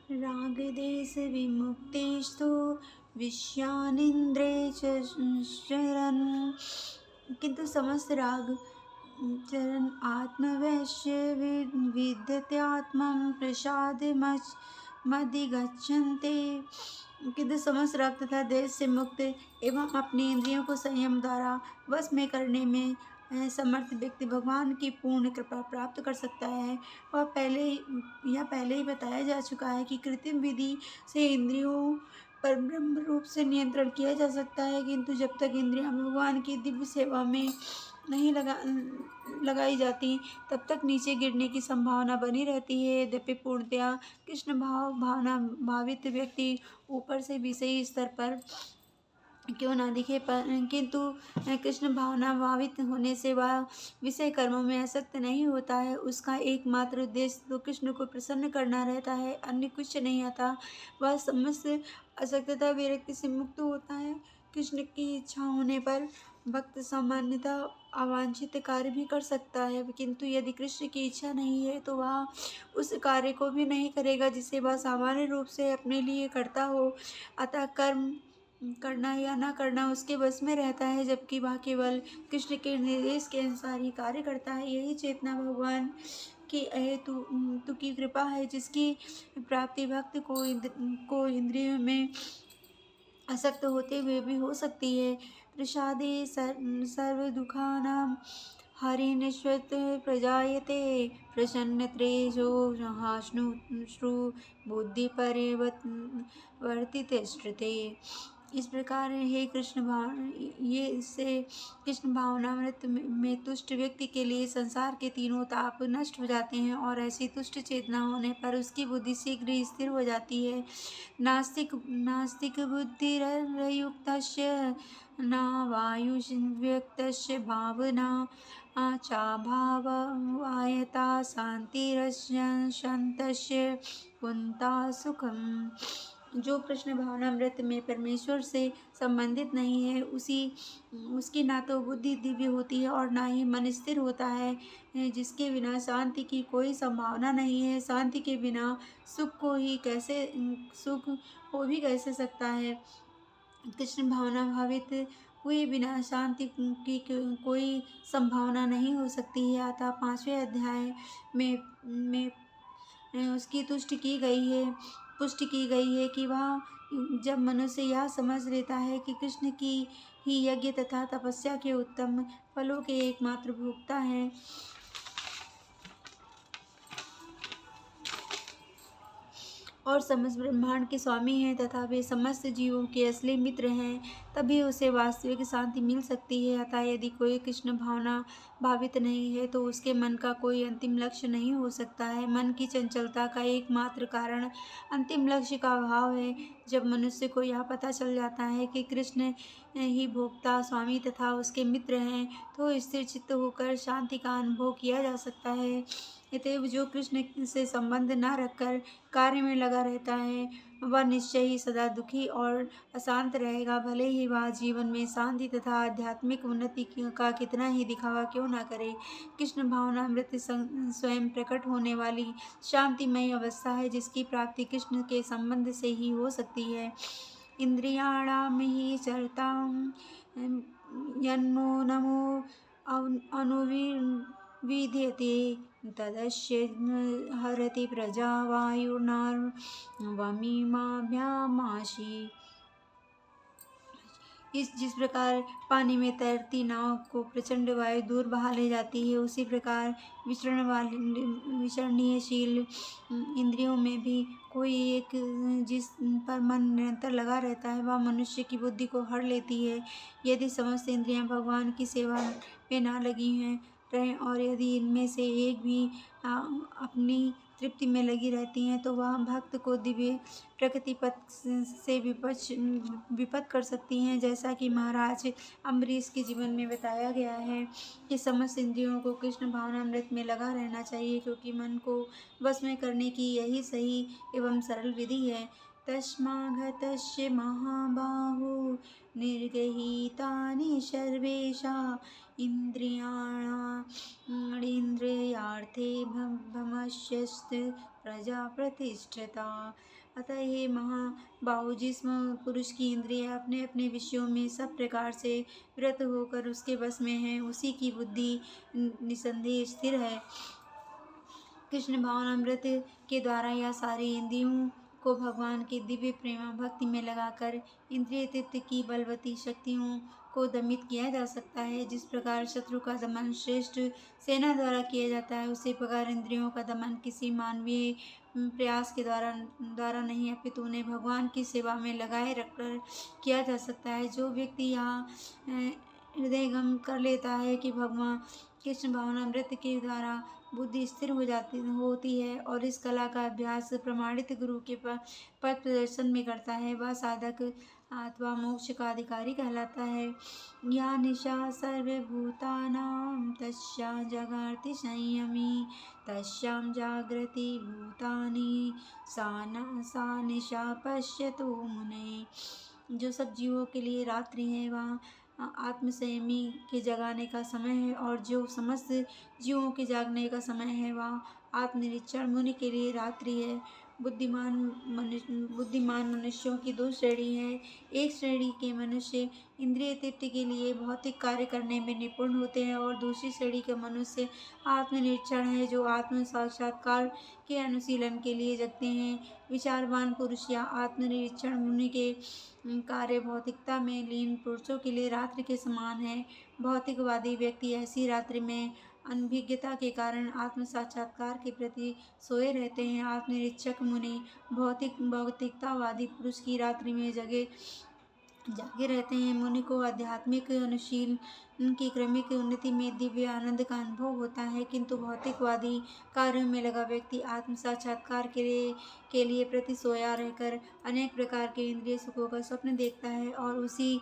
रागदेश विमुक्तेस्तु विषयानिन्द्रे चरन्, किंतु समस्त राग चरण आत्मवैश्य विद्यत्यात्मं प्रसादमधिगच्छन्ते, किंतु समस्त राग तथा देश से मुक्त एवं अपनी इंद्रियों को संयम द्वारा वश में करने में समर्थ व्यक्ति भगवान की पूर्ण कृपा प्राप्त कर सकता है। यह पहले ही बताया जा चुका है कि कृत्रिम विधि से इंद्रियों पर ब्रह्म रूप से नियंत्रण किया जा सकता है, किंतु जब तक इंद्रियां भगवान की दिव्य सेवा में नहीं लगाई जाती तब तक नीचे गिरने की संभावना बनी रहती है। यद्यपि पूर्णतया कृष्ण भावना भावित व्यक्ति ऊपर से विषयी स्तर पर क्यों ना दिखे, पर किंतु कृष्ण भावना भावित होने से वह विषय कर्मों में आसक्त नहीं होता है। उसका एकमात्र उद्देश्य तो कृष्ण को प्रसन्न करना रहता है, अन्य कुछ नहीं आता। वह समस्त आसक्तता विरक्ति से मुक्त होता है। कृष्ण की इच्छा होने पर भक्त सामान्यतः अवांछित कार्य भी कर सकता है, किंतु यदि कृष्ण की इच्छा नहीं है तो वह उस कार्य को भी नहीं करेगा जिसे वह सामान्य रूप से अपने लिए करता हो। अतः कर्म करना या ना करना उसके बस में रहता है, जबकि वह केवल कृष्ण के निर्देश के अनुसार ही कार्य करता है। यही चेतना भगवान की तु की कृपा है, जिसकी प्राप्ति भक्त को इंद्रियों में आसक्त होते हुए भी हो सकती है। प्रसादे सर्व दुखानां हरिनिश्वत प्रजायते प्रसन्न तेजो हाश्नु बुद्धि परिवर्तिते श्रुते। इस प्रकार हे कृष्ण ये इससे कृष्ण भावनामृत में तुष्ट व्यक्ति के लिए संसार के तीनों ताप नष्ट हो जाते हैं और ऐसी तुष्ट चेतना होने पर उसकी बुद्धि शीघ्र ही स्थिर हो जाती है। नास्तिक बुद्धिरयुक्तस्य न वायुव्यक्तस्य भावना चाभावायता शांतिरस्य शान्तस्य पुंता सुखम। जो कृष्ण भावनामृत में परमेश्वर से संबंधित नहीं है उसकी ना तो बुद्धि दिव्य होती है और ना ही मन स्थिर होता है, जिसके बिना शांति की कोई संभावना नहीं है। शांति के बिना सुख हो भी कैसे सकता है। कृष्ण भावना भावित हुए बिना शांति की कोई संभावना नहीं हो सकती है। अतः 5वें अध्याय में उसकी पुष्टि की गई है कि वह जब मनुष्य यह समझ लेता है कि कृष्ण की ही यज्ञ तथा तपस्या के उत्तम फलों के एकमात्र भोक्ता हैं और समस्त ब्रह्मांड के स्वामी हैं तथा वे समस्त जीवों के असली मित्र हैं, तभी उसे वास्तविक शांति मिल सकती है। अतः यदि कोई कृष्ण भावना भावित नहीं है तो उसके मन का कोई अंतिम लक्ष्य नहीं हो सकता है। मन की चंचलता का एकमात्र कारण अंतिम लक्ष्य का अभाव है। जब मनुष्य को यह पता चल जाता है कि कृष्ण ही भोक्ता स्वामी तथा उसके मित्र हैं, तो स्थिर चित्त होकर शांति का अनुभव किया जा सकता है। अतएव जो कृष्ण से संबंध न रखकर कार्य में लगा रहता है वह निश्चय ही सदा दुखी और अशांत रहेगा, भले ही वह जीवन में शांति तथा आध्यात्मिक उन्नति का कितना ही दिखावा क्यों न करे। कृष्ण भावनामृत स्वयं प्रकट होने वाली शांतिमय अवस्था है, जिसकी प्राप्ति कृष्ण के संबंध से ही हो सकती है। इंद्रियाणाम ही चरतां यन्मो नमो अनुविधीयते तदस्य हरति प्रजा वायुर्नावमिमाभ्यामाशी। जिस प्रकार पानी में तैरती नाव को प्रचंड वायु दूर बहा ले जाती है, उसी प्रकार विचरणीयशील इंद्रियों में भी कोई एक जिस पर मन निरंतर लगा रहता है वह मनुष्य की बुद्धि को हर लेती है। यदि समस्त इंद्रियां भगवान की सेवा में ना लगी रहें और यदि इनमें से एक भी अपनी तृप्ति में लगी रहती हैं तो वह भक्त को दिव्य प्रकृति पथ से विपद कर सकती हैं। जैसा कि महाराज अम्बरीश के जीवन में बताया गया है कि समस्त इंद्रियों को कृष्ण भावनामृत में लगा रहना चाहिए, क्योंकि मन को वश में करने की यही सही एवं सरल विधि है। तस्माघतस्य महाबाहो निर्गहितानि सर्वेषां इंद्रियाणामिन्द्रियार्थे भमश्यस्त प्रजा प्रतिष्ठिता। अतः ये महाबाहु, जिस पुरुष की इंद्रियां अपने अपने विषयों में सब प्रकार से व्रत होकर उसके बस में है, उसी की बुद्धि निसंदेह स्थिर है। कृष्ण भावनामृत के द्वारा यह सारी इंद्रियों को भगवान के दिव्य प्रेम भक्ति में लगाकर इंद्रिय तृप्ति की बलवती शक्तियों को दमित किया जा सकता है। जिस प्रकार शत्रु का दमन श्रेष्ठ सेना द्वारा किया जाता है, उसी प्रकार इंद्रियों का दमन किसी मानवीय प्रयास के द्वारा नहीं, अपितु उन्हें भगवान की सेवा में लगाए रखकर किया जा सकता है। जो व्यक्ति यहाँ हृदयंगम कर लेता है कि भगवान कृष्ण भावनामृत के द्वारा बुद्धि स्थिर होती है और इस कला का अभ्यास प्रमाणित गुरु के पथ प्रदर्शन में करता है, वह साधक अथवा मोक्ष का अधिकारी कहलाता है। या निशा सर्वभूतानां तस्या जगाति संयमी तस्यां जागृति भूतानि सा निशा पश्यतु मुने। जो सब जीवों के लिए रात्रि है, वह आत्मसंयमी के जगाने का समय है, और जो समस्त जीवों के जागने का समय है, वह आत्मनिरीक्षण मुनि के लिए रात्रि है। बुद्धिमान मनुष्यों की दो श्रेणी है। एक श्रेणी के मनुष्य इंद्रिय तृप्ति के लिए भौतिक कार्य करने में निपुण होते हैं, और दूसरी श्रेणी के मनुष्य आत्मनिरीक्षण है, जो आत्म साक्षात्कार के अनुशीलन के लिए जगते हैं। विचारवान पुरुष या आत्मनिरीक्षण मुनि के कार्य भौतिकता में लीन पुरुषों के लिए रात्रि के समान है। भौतिकवादी व्यक्ति ऐसी रात्रि में अनभिज्ञता के कारण आत्म साक्षात्कार के प्रति सोए रहते हैं। आत्मनिरीक्षक मुनि भौतिकतावादी पुरुष की रात्रि में जागे रहते हैं। मुनि को आध्यात्मिक अनुशीलन की क्रमिक उन्नति में दिव्य आनंद का अनुभव होता है, किंतु भौतिकवादी कार्यों में लगा व्यक्ति आत्म साक्षात्कार के लिए प्रति सोया रहकर अनेक प्रकार के इंद्रिय सुखों का स्वप्न देखता है, और उसी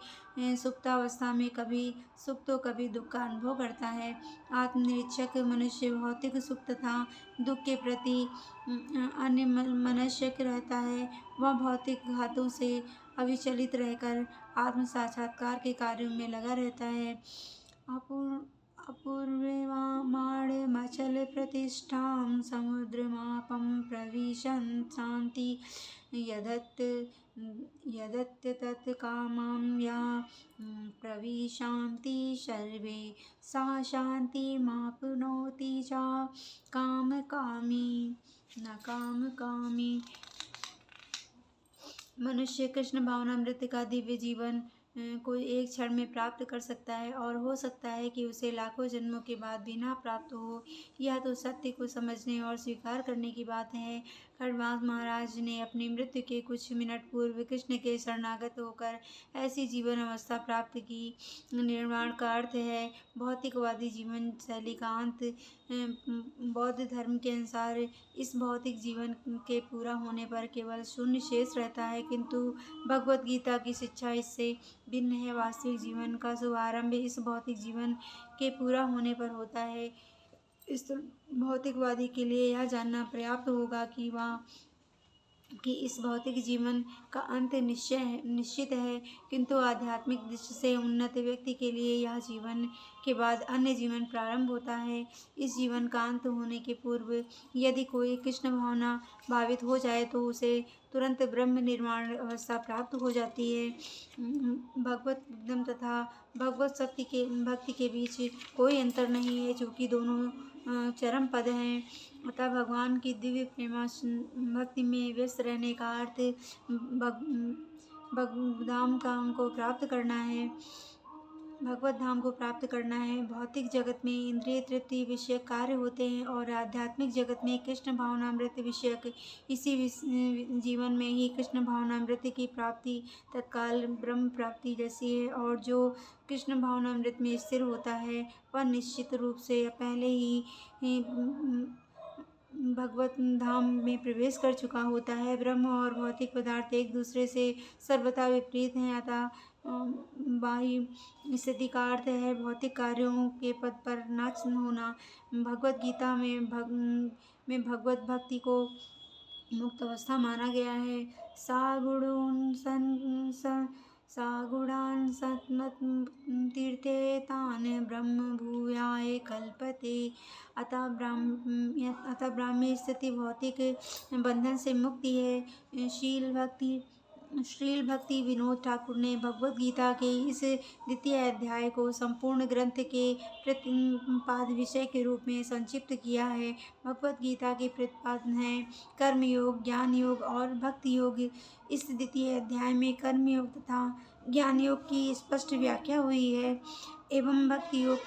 सुप्तावस्था में कभी सुख तो कभी दुख का अनुभव करता है। आत्मनिरीक्षक मनुष्य भौतिक सुख तथा दुख के प्रति अन्य मनस्क रहता है। वह भौतिक घातों से अविचलित रहकर आत्म साक्षात्कार के कार्यों में लगा रहता है। अपूर्वमाणमचल प्रतिष्ठां समुद्रमापं प्रविशन् शान्ति यदत् तत्कामां या प्रविशान्ति सर्वे सा शान्तिमाप्नोति च कामकामी न कामकामी। मनुष्य कृष्ण भावनामृत का दिव्य जीवन कोई एक क्षण में प्राप्त कर सकता है, और हो सकता है कि उसे लाखों जन्मों के बाद भी ना प्राप्त हो। यह तो सत्य को समझने और स्वीकार करने की बात है। खंडवास महाराज ने अपनी मृत्यु के कुछ मिनट पूर्व कृष्ण के शरणागत होकर ऐसी जीवन अवस्था प्राप्त की। निर्वाण का अर्थ है भौतिकवादी जीवन शैली का अंत। बौद्ध धर्म के अनुसार इस भौतिक जीवन के पूरा होने पर केवल शून्य शेष रहता है, किंतु भगवत गीता की शिक्षा इससे भिन्न है। वास्तविक जीवन का शुभारंभ इस भौतिक जीवन के पूरा होने पर होता है। इस भौतिकवादी के लिए यह जानना पर्याप्त होगा कि इस भौतिक जीवन का अंत निश्चित है, किंतु आध्यात्मिक दृष्टि से उन्नत व्यक्ति के लिए यह जीवन के बाद अन्य जीवन प्रारंभ होता है। इस जीवन का अंत होने के पूर्व यदि कोई कृष्ण भावना भावित हो जाए तो उसे तुरंत ब्रह्म निर्माण अवस्था प्राप्त हो जाती है। भगवत उद्यम तथा भगवत भक्ति के बीच कोई अंतर नहीं है, चूँकि दोनों चरम पद हैं। अतः भगवान की दिव्य प्रेमा भक्ति में व्यस्त रहने का अर्थ भगवत धाम को प्राप्त करना है। भौतिक जगत में इंद्रिय तृप्ति विषयक कार्य होते हैं, और आध्यात्मिक जगत में कृष्ण भावनामृत विषयक। इसी जीवन में ही कृष्ण भावनामृत की प्राप्ति तत्काल ब्रह्म प्राप्ति जैसी है, और जो कृष्ण भावनामृत में स्थिर होता है वह निश्चित रूप से पहले ही भगवत धाम में प्रवेश कर चुका होता है। ब्रह्म और भौतिक पदार्थ एक दूसरे से सर्वथा विपरीत हैं, अतः बाह्य स्थिति का अर्थ है भौतिक कार्यों के पद पर न होना। भगवत गीता में भगवत भक्ति को मुक्त अवस्था माना गया है। सा गुणान् सत्मतीर्थे तान् ब्रह्म भूयाय कल्पते। अतः ब्राह्मी स्थिति भौतिक बंधन से मुक्ति है। श्रील भक्ति विनोद ठाकुर ने भगवद गीता के इस द्वितीय अध्याय को संपूर्ण ग्रंथ के प्रतिपाद विषय के रूप में संक्षिप्त किया है। भगवद गीता के प्रतिपादन है कर्म योग, ज्ञान योग और भक्ति योग। इस द्वितीय अध्याय में कर्म योग तथा ज्ञान योग की स्पष्ट व्याख्या हुई है एवं भक्ति योग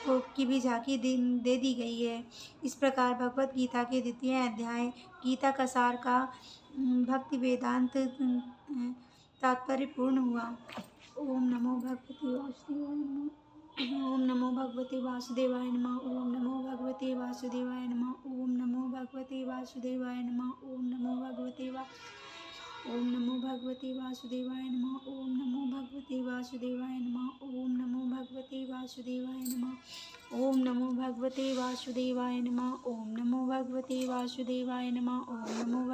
को की भी झांकी दे दी गई है। इस प्रकार भगवद गीता के द्वितीय अध्याय गीता का सार का भक्ति वेदांत तात्पर्य पूर्ण हुआ। ओम नमो भगवते वासुदेवाय नमः। ओम नमो भगवते वासुदेवाय नमः। ओम नमो भगवते वासुदेवाय नमः। ओम नमो भगवते वासुदेवाय नमः। ओम नमो भगवते ओम नमो भगवते वासुदेवाय नमः। ओम नमो भगवते वासुदेवाय नमः। ओम नमो भगवते वासुदेवाय नमः। ओम नमो भगवते वासुदेवाय नमः। ओम नमो भगवते वासुदेवाय नमः। ओम नमो